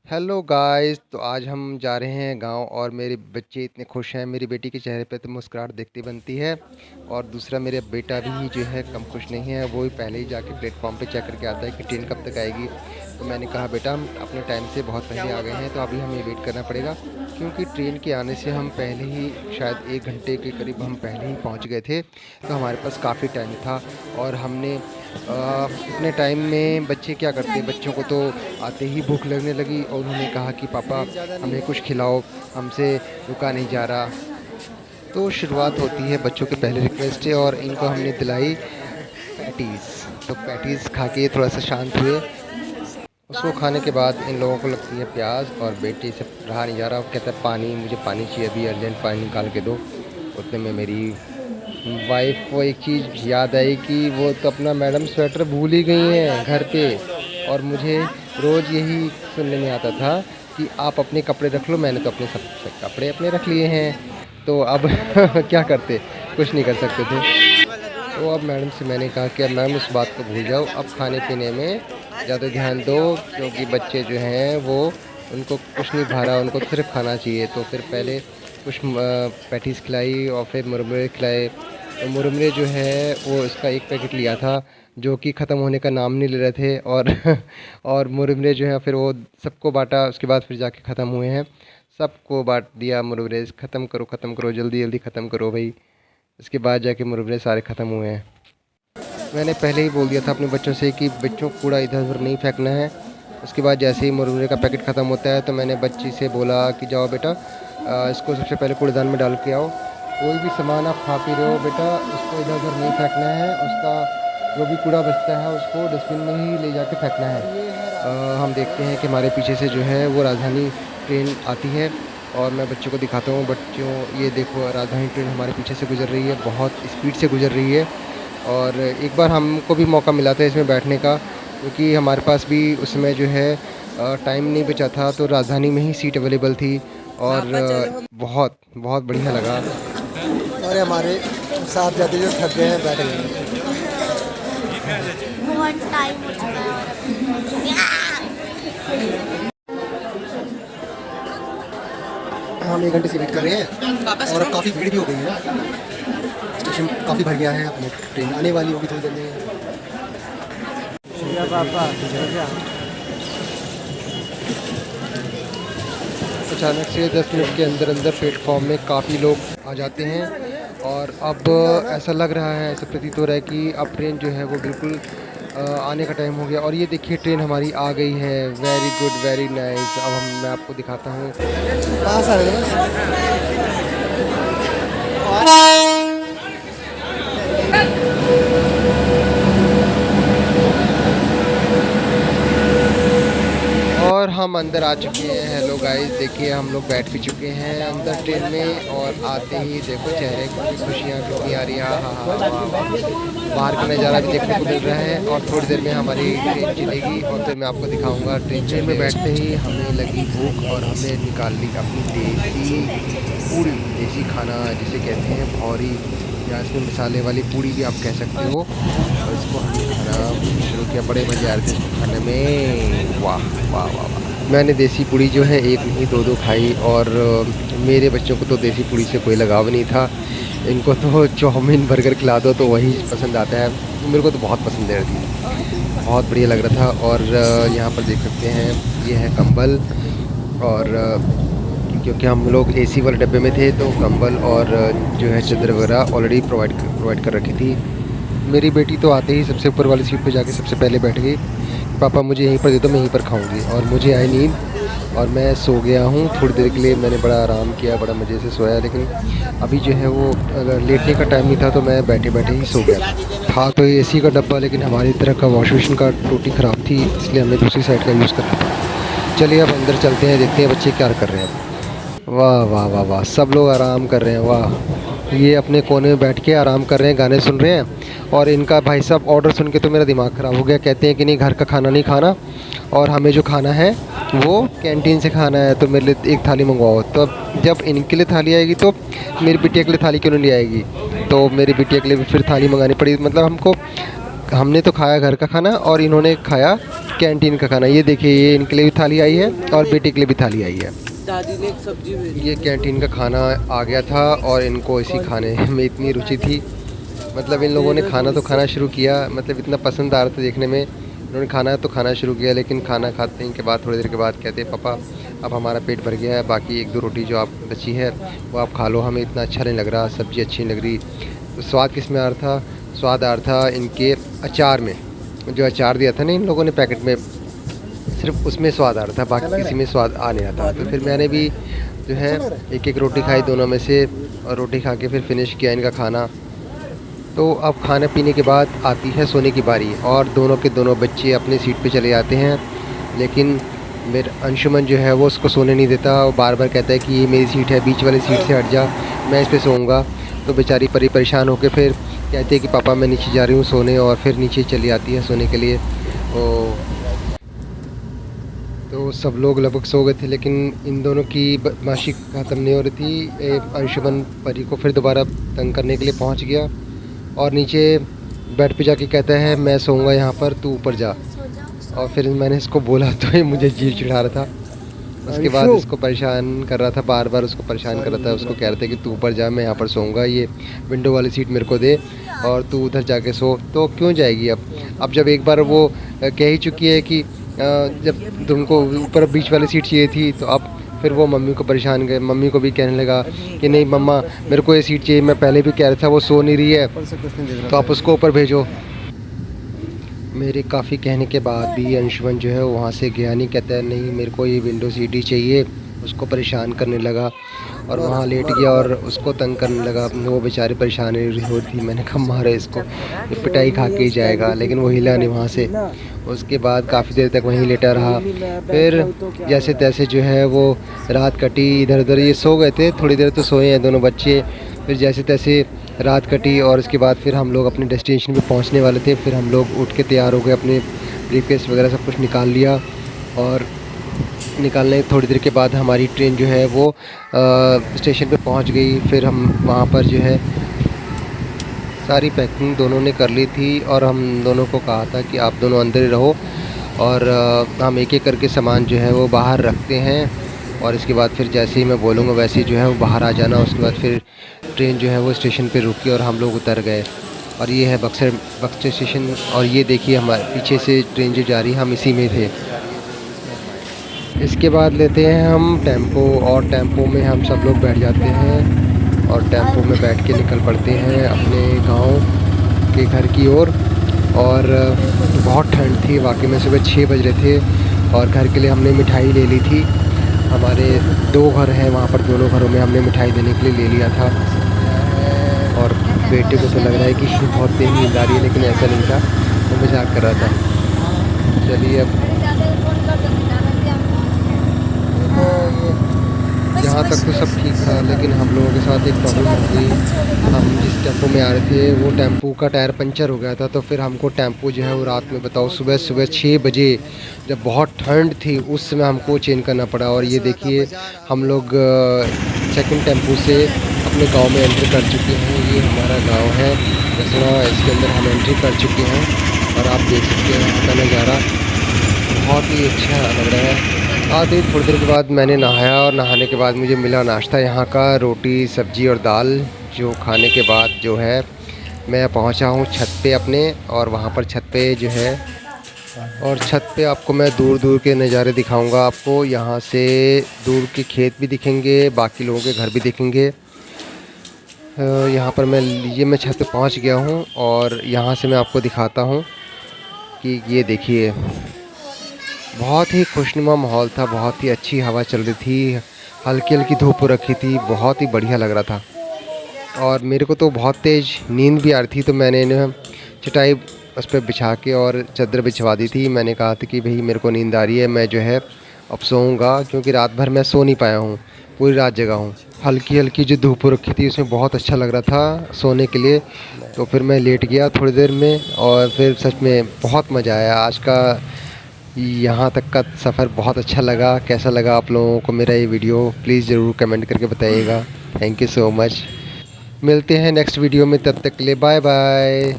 Hello guys. तो आज हम जा रहे हैं गांव और मेरे बच्चे इतने खुश हैं। मेरी बेटी के चेहरे पे तो मुस्कुराहट देखती बनती है। और दूसरा मेरा बेटा भी जो है कम खुश नहीं है, वो भी पहले ही जाके प्लेटफॉर्म पे चेक करके आता है कि ट्रेन कब तक आएगी। तो मैंने कहा बेटा हम अपने टाइम से बहुत पहले आ गए हैं, तो अभी हमें वेट करना पड़ेगा, क्योंकि ट्रेन के आने से हम पहले ही शायद 1 घंटे के करीब हम पहले ही पहुँच गए थे। तो हमारे पास काफ़ी टाइम था। और हमने इतने टाइम में बच्चे क्या करते हैं, बच्चों को तो आते ही भूख लगने लगी और उन्होंने कहा कि पापा हमें कुछ खिलाओ, हमसे रुका नहीं जा रहा। तो शुरुआत होती है बच्चों के पहले रिक्वेस्ट से, और इनको हमने दिलाई पैटीज़। तो पैटीज़ खा के थोड़ा सा शांत हुए। उसको खाने के बाद इन लोगों को लगती है प्यास, और बेटी से रहा नहीं जा रहा, वो कहता है पानी, मुझे पानी चाहिए, अभी अर्जेंट पानी निकाल के दो। उतने में मेरी वाइफ को एक चीज़ याद आई कि वो तो अपना मैडम स्वेटर भूल ही गई हैं घर पे। और मुझे रोज़ यही सुनने में आता था कि आप अपने कपड़े रख लो, मैंने तो अपने सब कपड़े अपने रख लिए हैं। तो अब क्या करते, कुछ नहीं कर सकते थे। तो अब मैडम से मैंने कहा कि अब मैम उस बात को भूल जाओ, अब खाने पीने में ज़्यादा ध्यान दो, क्योंकि बच्चे जो हैं वो उनको कुछ नहीं भा रहा, उनको तो सिर्फ खाना चाहिए। तो फिर पहले कुछ पैटीज़ खिलाई और फिर मुरमुरे खिलाए। तो मुरमुरे जो है वो इसका एक पैकेट लिया था, जो कि ख़त्म होने का नाम नहीं ले रहे थे। और और मुरमुरे जो है फिर वो सबको बांटा, उसके बाद फिर जाके ख़त्म हुए हैं। सबको बांट दिया मुरमुरे, ख़त्म करो जल्दी जल्दी ख़त्म करो भाई। इसके बाद जाके मुरमुरे सारे ख़त्म हुए हैं। मैंने पहले ही बोल दिया था अपने बच्चों से कि बच्चों को कूड़ा इधर उधर नहीं फेंकना है। उसके बाद जैसे ही मुरमुरे का पैकेट ख़त्म होता है तो मैंने बच्ची से बोला कि जाओ बेटा, इसको सबसे पहले कूड़ेदान में डाल के आओ। कोई भी सामान आप खा पी रहे हो बेटा, उसको इधर उधर नहीं फेंकना है, उसका जो भी कूड़ा बचता है उसको डस्टबिन में ही ले जाके फेंकना है। हम देखते हैं कि हमारे पीछे से जो है वो राजधानी ट्रेन आती है, और मैं बच्चों को दिखाता हूँ। बच्चों ये देखो, राजधानी ट्रेन हमारे पीछे से गुजर रही है, बहुत स्पीड से गुजर रही है। और एक बार हमको भी मौका मिला था इसमें बैठने का, क्योंकि हमारे पास भी उसमें जो है टाइम नहीं बचा था, तो राजधानी में ही सीट अवेलेबल थी। और बहुत बहुत बढ़िया लगा। और हमारे साथ जाते जो थक गए हैं बैठ गए हैं। बहुत टाइम हो चुका है और हम 1 घंटे से वेट कर रहे हैं और अब काफ़ी भीड़ भी हो गई है। स्टेशन काफ़ी भर गया है, अपनी ट्रेन आने वाली होगी थोड़ी देर में। अचानक से 10 मिनट के अंदर अंदर प्लेटफॉर्म में काफ़ी लोग आ जाते हैं। और अब ऐसा लग रहा है, ऐसा प्रतीत हो रहा है कि अब ट्रेन जो है वो बिल्कुल आने का टाइम हो गया। और ये देखिए ट्रेन हमारी आ गई है। Very good, very nice. अब मैं आपको दिखाता हूँ। पास आ रहे और हम अंदर आ चुके हैं। हेलो गाइस, देखिए हम लोग बैठ भी चुके हैं अंदर ट्रेन में। और आते ही देखो चेहरे की खुशियाँ कितनी आ रही है। हाँ हाँ हाँ, बाहर का नज़ारा भी देखने को मिल रहा है। और थोड़ी देर में हमारी ट्रेन चलेगी और फिर मैं आपको दिखाऊंगा। ट्रेन में बैठते ही हमें लगी भूख और हमने निकाल ली अपनी देसी पूड़ी, देसी खाना जिसे कहते हैं भौरी, या इसमें मसाले वाली पूड़ी भी आप कह सकते हो। और इसको हमने खाना शुरू किया। बड़े मज़े आ रहे थे इसको खाने में। वाह वाह वाह वाह। मैंने देसी पूड़ी जो है एक नहीं दो दो खाई। और मेरे बच्चों को तो देसी पूड़ी से कोई लगाव नहीं था। इनको तो चाउमीन बर्गर खिला दो तो वही पसंद आता है। मेरे को तो बहुत पसंद है थी, बहुत बढ़िया लग रहा था। और यहाँ पर देख सकते हैं ये है कंबल। और क्योंकि हम लोग एसी वाले डब्बे में थे तो कंबल और जो है चादर वगैरह ऑलरेडी प्रोवाइड कर रखी थी। मेरी बेटी तो आते ही सबसे ऊपर वाली सीट पर जाके सबसे पहले बैठ गई। पापा मुझे यहीं पर दे दो, मैं यहीं पर खाऊंगी। और मुझे आई नींद और मैं सो गया हूँ। थोड़ी देर के लिए मैंने बड़ा आराम किया, बड़ा मज़े से सोया। लेकिन अभी जो है वो अगर लेटने का टाइम नहीं था तो मैं बैठे बैठे ही सो गया था। तो ये एसी का डब्बा, लेकिन हमारी तरह का वॉश बेसिन का टूटी ख़राब थी, इसलिए हमें दूसरी साइड का यूज़ करना पड़ा। चलिए अब अंदर चलते हैं, देखते हैं बच्चे क्या कर रहे हैं। वाह वाह वाह वाह, सब लोग आराम कर रहे हैं। वाह, ये अपने कोने में बैठ के आराम कर रहे हैं, गाने सुन रहे हैं। और इनका भाई साहब ऑर्डर सुन के तो मेरा दिमाग ख़राब हो गया। कहते हैं कि नहीं, घर का खाना नहीं खाना, और हमें जो खाना है वो कैंटीन से खाना है, तो मेरे लिए एक थाली मंगवाओ। तो अब जब इनके लिए थाली आएगी तो मेरी बिटिया के लिए थाली क्यों नहीं आएगी। तो मेरी बिटिया के लिए भी फिर थाली मंगानी पड़ी। मतलब हमको हमने तो खाया घर का खाना और इन्होंने खाया कैंटीन का खाना। ये देखिए, ये इनके लिए भी थाली आई है और बेटी के लिए भी थाली आई है। दादी ने एक सब्जी भेजी। ये कैंटीन का खाना आ गया था और इनको इसी खाने में इतनी रुचि थी, मतलब इन लोगों ने खाना तो खाना शुरू किया, मतलब इतना पसंद आ रहा था देखने में। इन्होंने खाना तो खाना शुरू किया, लेकिन खाना खाते ही के बाद थोड़ी देर के बाद कहते पापा अब हमारा पेट भर गया है, बाकी 1-2 रोटी जो आप बची है वो आप खा लो, हमें इतना अच्छा नहीं लग रहा, सब्ज़ी अच्छी नहीं लग रही। तो स्वाद किस में आ रहा था? स्वाद आ रहा था इनके अचार में। जो अचार दिया था ना इन लोगों ने पैकेट में, सिर्फ उसमें स्वाद आ रहा था, बाकी किसी में स्वाद आ नहीं रहा था। तो फिर मैंने भी जो है 1-1 रोटी खाई दोनों में से, और रोटी खा के फिर फिनिश किया इनका खाना। तो अब खाने पीने के बाद आती है सोने की बारी, और दोनों के दोनों बच्चे अपनी सीट पे चले जाते हैं। लेकिन मेरा अंशुमन जो है वो उसको सोने नहीं देता, वो बार बार कहता है कि ये मेरी सीट है, बीच वाली सीट से हट जा, मैं इस पे सोऊंगा। तो बेचारी परी परेशान होकर फिर कहती है कि पापा मैं नीचे जा रही हूँ सोने, और फिर नीचे चली आती है सोने के लिए। तो सब लोग लगभग सो गए थे, लेकिन इन दोनों की बदमाशी ख़त्म नहीं हो रही थी। अंशुमन परी को फिर दोबारा तंग करने के लिए पहुँच गया और नीचे बेड पे जाके कहता है मैं सोऊंगा यहाँ पर, तू ऊपर जा। और फिर मैंने इसको बोला तो ये मुझे चीड़ चिढ़ा रहा था। उसके बाद इसको परेशान कर रहा था, बार बार उसको परेशान कर रहा था। उसको कह रहे थे कि तू ऊपर जा, मैं यहाँ पर सोऊंगा, ये विंडो वाली सीट मेरे को दे और तू उधर जाके सो। तो क्यों जाएगी अब जब एक बार वो कह ही चुकी है कि जब तुमको ऊपर बीच वाली सीट चाहिए थी, तो अब फिर वो मम्मी को परेशान कर, मम्मी को भी कहने लगा कि नहीं मम्मा मेरे को ये सीट चाहिए, मैं पहले भी कह रहा था वो सो नहीं रही है, तो आप उसको ऊपर भेजो। मेरे काफ़ी कहने के बाद भी अंशुमन जो है वहाँ से गया नहीं, कहता है नहीं मेरे को ये विंडो सीट ही चाहिए। उसको परेशान करने लगा और वहाँ लेट गया और उसको तंग करने लगा। वो बेचारी परेशान हो रही थी, मैंने कहा मारे इसको, ये पिटाई खा के ही जाएगा, लेकिन वो हिला नहीं वहाँ से। उसके बाद काफ़ी देर तक वहीं लेटा रहा। फिर जैसे तैसे जो है वो रात कटी, इधर उधर ये सो गए थे, थोड़ी देर तो सोए हैं दोनों बच्चे। फिर जैसे तैसे रात कटी और उसके बाद फिर हम लोग अपने डेस्टिनेशन पे पहुंचने वाले थे। फिर हम लोग उठ के तैयार हो गए, अपने ब्रीफकेस वगैरह सब कुछ निकाल लिया, और निकालने थोड़ी देर के बाद हमारी ट्रेन जो है वो स्टेशन पे पहुंच गई। फिर हम वहाँ पर जो है सारी पैकिंग दोनों ने कर ली थी, और हम दोनों को कहा था कि आप दोनों अंदर ही रहो, और हम एक एक करके सामान जो है वो बाहर रखते हैं, और इसके बाद फिर जैसे ही मैं बोलूँगा वैसे ही जो है वो बाहर आ जाना। उसके बाद फिर ट्रेन जो है वो स्टेशन पे रुकी और हम लोग उतर गए। और ये है बक्सर स्टेशन, और ये देखिए हमारे पीछे से ट्रेन जो जा रही है, हम इसी में थे। इसके बाद लेते हैं हम टेम्पो, और टेम्पो में हम सब लोग बैठ जाते हैं, और टेम्पो में बैठ के निकल पड़ते हैं अपने गांव के घर की ओर। और बहुत ठंड थी वाकई में, सुबह 6 बज रहे थे, और घर के लिए हमने मिठाई ले ली थी। हमारे 2 घर हैं वहाँ पर, दोनों घरों में हमने मिठाई देने के लिए ले लिया था। और बेटे को तो लग रहा है कि बहुत तेज नींद आ रही है, लेकिन ऐसा नहीं था, वो मजाक कर रहा था। चलिए अब यहाँ तक तो सब ठीक था, लेकिन हम लोगों के साथ एक प्रॉब्लम हो गई। हम जिस टेम्पो में आ रहे थे वो टेम्पो का टायर पंचर हो गया था, तो फिर हमको टेम्पो जो है वो रात में, बताओ, सुबह 6 बजे, जब बहुत ठंड थी उस समय हमको चेंज करना पड़ा। और ये देखिए हम लोग सेकंड टेम्पो से अपने गांव में एंट्री कर चुके हैं। ये हमारा गांव है रसना, इसके अंदर हम एंट्री कर चुके हैं, और आप देख सकते हैं यहाँ का नज़ारा बहुत ही अच्छा लग रहा है। आधे थोड़ी देर के बाद मैंने नहाया, और नहाने के बाद मुझे मिला नाश्ता यहाँ का, रोटी सब्ज़ी और दाल। जो खाने के बाद जो है मैं पहुँचा हूँ छत पे अपने, और वहाँ पर छत पे जो है, और छत पे आपको मैं दूर दूर के नज़ारे दिखाऊंगा। आपको यहाँ से दूर के खेत भी दिखेंगे, बाकी लोगों के घर भी दिखेंगे। यहाँ पर मैं छत पे पहुँच गया हूँ, और यहाँ से मैं आपको दिखाता हूँ कि ये देखिए बहुत ही खुशनुमा माहौल था, बहुत ही अच्छी हवा चल रही थी, हल्की हल्की धूप रखी थी, बहुत ही बढ़िया लग रहा था। और मेरे को तो बहुत तेज़ नींद भी आ रही थी, तो मैंने ना चटाई उस पर बिछा के और चादर बिछवा दी थी। मैंने कहा था कि भाई मेरे को नींद आ रही है, मैं जो है अब सोऊंगा, क्योंकि रात भर मैं सो नहीं पाया हूँ, पूरी रात जगा हूँ। हल्की हल्की जो धूप रखी थी उसमें बहुत अच्छा लग रहा था सोने के लिए। तो फिर मैं लेट गया थोड़ी देर में, और फिर सच में बहुत मज़ा आया। आज का यहाँ तक का सफ़र बहुत अच्छा लगा। कैसा लगा आप लोगों को मेरा ये वीडियो, प्लीज़ ज़रूर कमेंट करके बताइएगा। Thank you so much. मिलते हैं नेक्स्ट वीडियो में, तब तक के लिए बाय बाय।